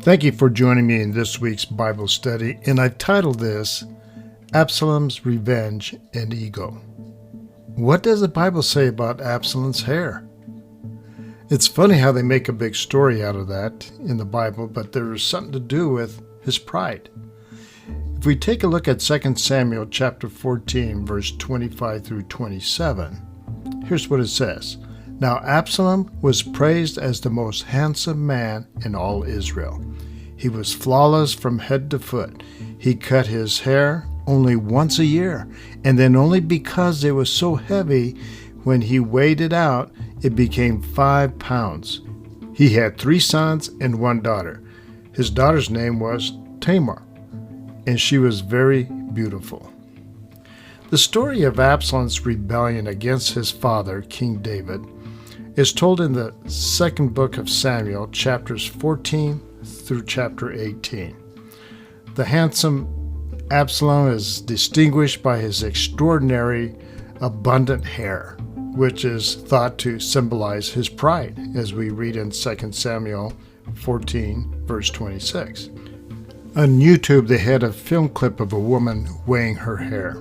Thank you for joining me in this week's Bible study, and I've titled this, Absalom's Revenge and Ego. What does the Bible say about Absalom's hair? It's funny how they make a big story out of that in the Bible, but there's something to do with his pride. If we take a look at 2 Samuel chapter 14, verse 25 through 27, here's what it says. Now Absalom was praised as the most handsome man in all Israel. He was flawless from head to foot. He cut his hair only once a year, and then only because it was so heavy, when he weighed it out, it became 5 pounds. He had 3 sons and 1 daughter. His daughter's name was Tamar, and she was very beautiful. The story of Absalom's rebellion against his father, King David, is told in the second book of Samuel, chapters 14 through chapter 18. The handsome Absalom is distinguished by his extraordinary, abundant hair, which is thought to symbolize his pride, as we read in 2 Samuel 14, verse 26. On YouTube, they had a film clip of a woman weighing her hair,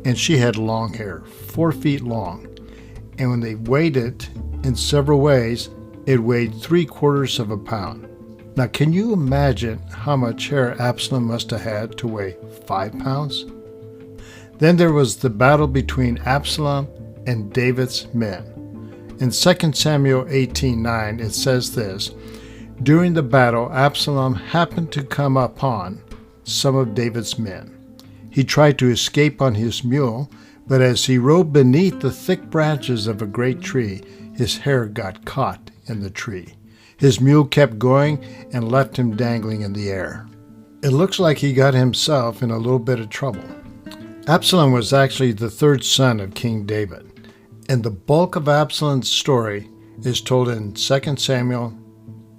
and she had long hair, 4 feet long, and when they weighed it in several ways, it weighed 3/4 of a pound. Now, can you imagine how much hair Absalom must have had to weigh 5 pounds? Then there was the battle between Absalom and David's men. In 2 Samuel 18:9, it says this, during the battle, Absalom happened to come upon some of David's men. He tried to escape on his mule, but as he rode beneath the thick branches of a great tree, his hair got caught in the tree. His mule kept going and left him dangling in the air. It looks like he got himself in a little bit of trouble. Absalom was actually the 3rd son of King David, and the bulk of Absalom's story is told in 2 Samuel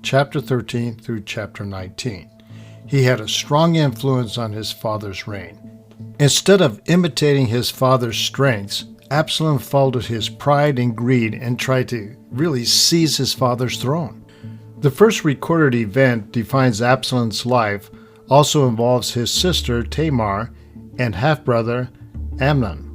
chapter 13 through chapter 19. He had a strong influence on his father's reign. Instead of imitating his father's strengths, Absalom followed his pride and greed and tried to really seize his father's throne. The first recorded event defines Absalom's life also involves his sister Tamar and half-brother Amnon.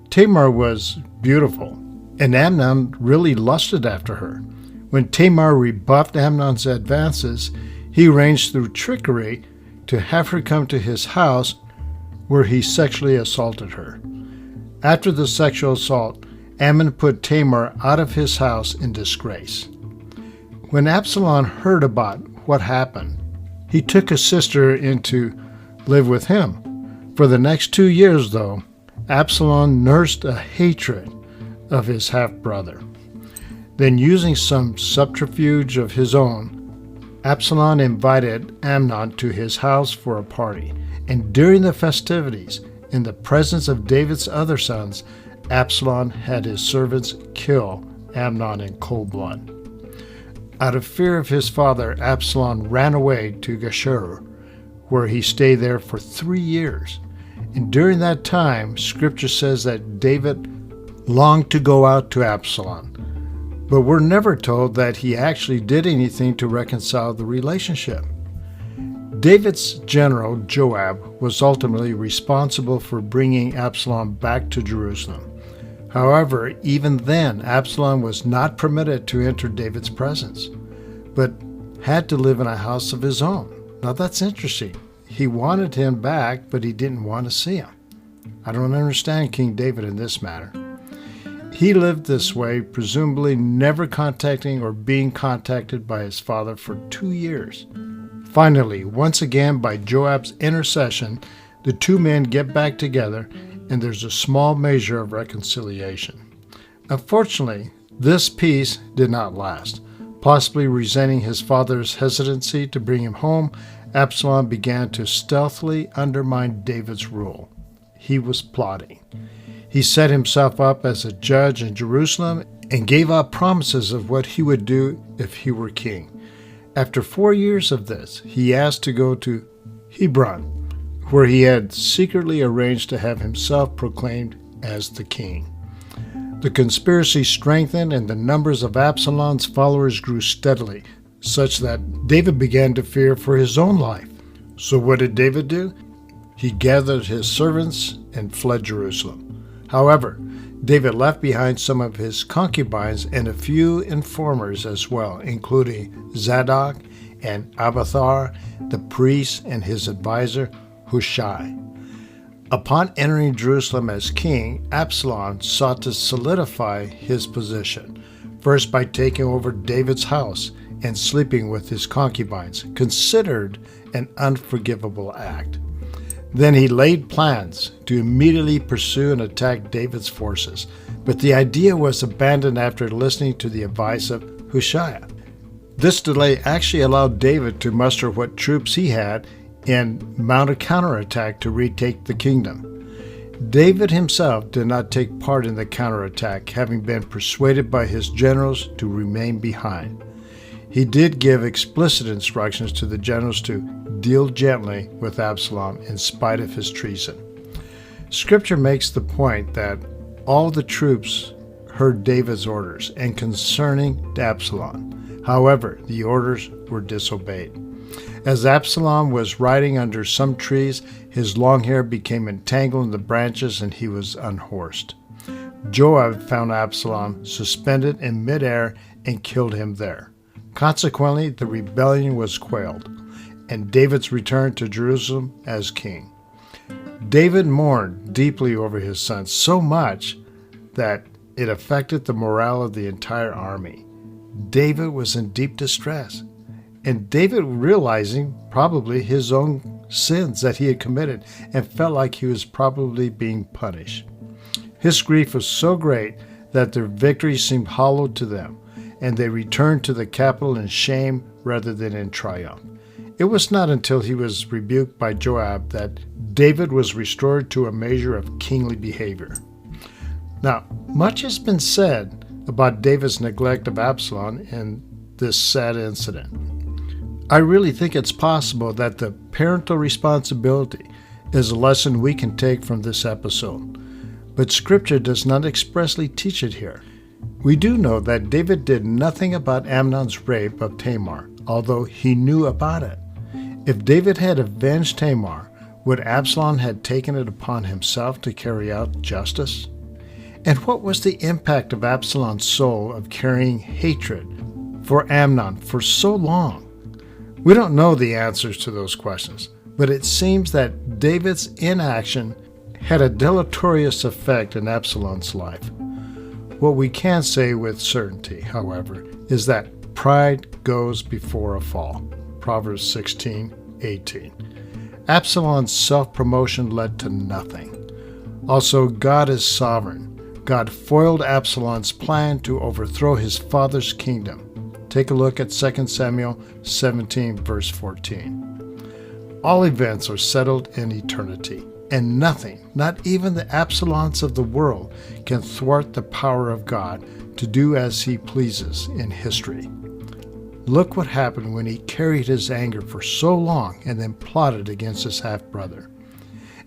Tamar was beautiful, and Amnon really lusted after her. When Tamar rebuffed Amnon's advances, he arranged through trickery to have her come to his house where he sexually assaulted her. After the sexual assault, Amnon put Tamar out of his house in disgrace. When Absalom heard about what happened, he took his sister in to live with him. For the next 2 years, though, Absalom nursed a hatred of his half-brother. Then, using some subterfuge of his own, Absalom invited Amnon to his house for a party, and during the festivities, in the presence of David's other sons, Absalom had his servants kill Amnon in cold blood. Out of fear of his father, Absalom ran away to Geshur, where he stayed there for 3 years. And during that time, Scripture says that David longed to go out to Absalom. But we're never told that he actually did anything to reconcile the relationship. David's general, Joab, was ultimately responsible for bringing Absalom back to Jerusalem. However, even then, Absalom was not permitted to enter David's presence, but had to live in a house of his own. Now that's interesting. He wanted him back, but he didn't want to see him. I don't understand King David in this matter. He lived this way, presumably never contacting or being contacted by his father for 2 years. Finally, once again by Joab's intercession, the 2 men get back together and there's a small measure of reconciliation. Unfortunately, this peace did not last. Possibly resenting his father's hesitancy to bring him home, Absalom began to stealthily undermine David's rule. He was plotting. He set himself up as a judge in Jerusalem and gave out promises of what he would do if he were king. After 4 years of this, he asked to go to Hebron, where he had secretly arranged to have himself proclaimed as the king. The conspiracy strengthened and the numbers of Absalom's followers grew steadily, such that David began to fear for his own life. So what did David do? He gathered his servants and fled Jerusalem. However, David left behind some of his concubines and a few informers as well, including Zadok and Abiathar, the priest, and his advisor Hushai. Upon entering Jerusalem as king, Absalom sought to solidify his position, first by taking over David's house and sleeping with his concubines, considered an unforgivable act. Then he laid plans to immediately pursue and attack David's forces, but the idea was abandoned after listening to the advice of Hushai. This delay actually allowed David to muster what troops he had and mount a counterattack to retake the kingdom. David himself did not take part in the counterattack, having been persuaded by his generals to remain behind. He did give explicit instructions to the generals to deal gently with Absalom in spite of his treason. Scripture makes the point that all the troops heard David's orders and concerning Absalom. However, the orders were disobeyed. As Absalom was riding under some trees, his long hair became entangled in the branches and he was unhorsed. Joab found Absalom suspended in midair and killed him there. Consequently, the rebellion was quelled, and David's return to Jerusalem as king. David mourned deeply over his son, so much that it affected the morale of the entire army. David was in deep distress, and David realizing probably his own sins that he had committed and felt like he was probably being punished. His grief was so great that their victory seemed hollow to them, and they returned to the capital in shame rather than in triumph. It was not until he was rebuked by Joab that David was restored to a measure of kingly behavior. Now, much has been said about David's neglect of Absalom in this sad incident. I really think it's possible that the parental responsibility is a lesson we can take from this episode, but Scripture does not expressly teach it here. We do know that David did nothing about Amnon's rape of Tamar, although he knew about it. If David had avenged Tamar, would Absalom have taken it upon himself to carry out justice? And what was the impact of Absalom's soul of carrying hatred for Amnon for so long? We don't know the answers to those questions, but it seems that David's inaction had a deleterious effect in Absalom's life. What we can say with certainty, however, is that pride goes before a fall. Proverbs 16:18. Absalom's self-promotion led to nothing. Also, God is sovereign. God foiled Absalom's plan to overthrow his father's kingdom. Take a look at 2 Samuel 17, verse 14. All events are settled in eternity, and nothing, not even the Absaloms of the world, can thwart the power of God to do as he pleases in history. Look what happened when he carried his anger for so long and then plotted against his half-brother.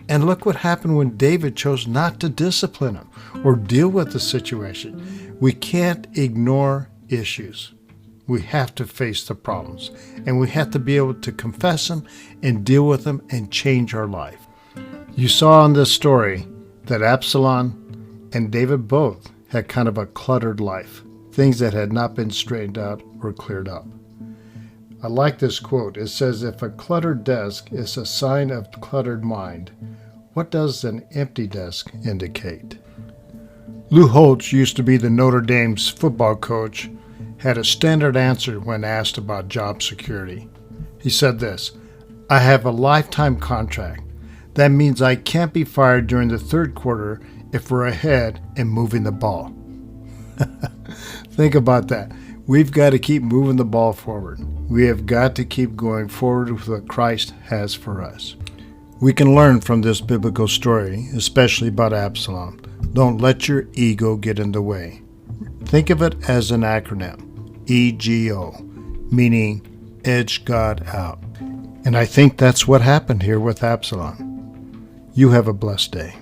And look what happened when David chose not to discipline him or deal with the situation. We can't ignore issues. We have to face the problems, and we have to be able to confess them and deal with them and change our life. You saw in this story that Absalom and David both had kind of a cluttered life, things that had not been straightened out or cleared up. I like this quote. It says, if a cluttered desk is a sign of cluttered mind, what does an empty desk indicate? Lou Holtz used to be the Notre Dame's football coach, had a standard answer when asked about job security. He said this, I have a lifetime contract. That means I can't be fired during the third quarter if we're ahead and moving the ball. Think about that. We've got to keep moving the ball forward. We have got to keep going forward with what Christ has for us. We can learn from this biblical story, especially about Absalom. Don't let your ego get in the way. Think of it as an acronym, EGO, meaning edge God out. And I think that's what happened here with Absalom. You have a blessed day.